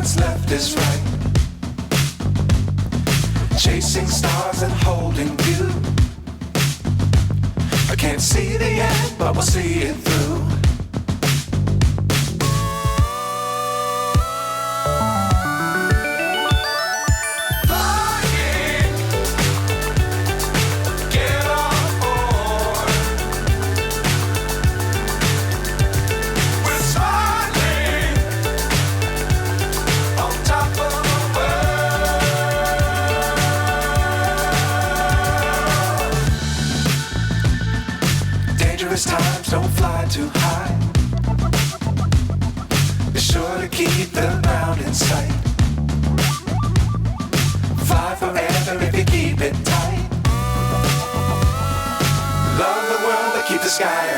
what's left is right. Chasing stars and holding you. I can't see the end, but we'll see it through. Times don't fly too high. Be sure to keep the ground in sight. Fly forever if you keep it tight. Love the world but keep the sky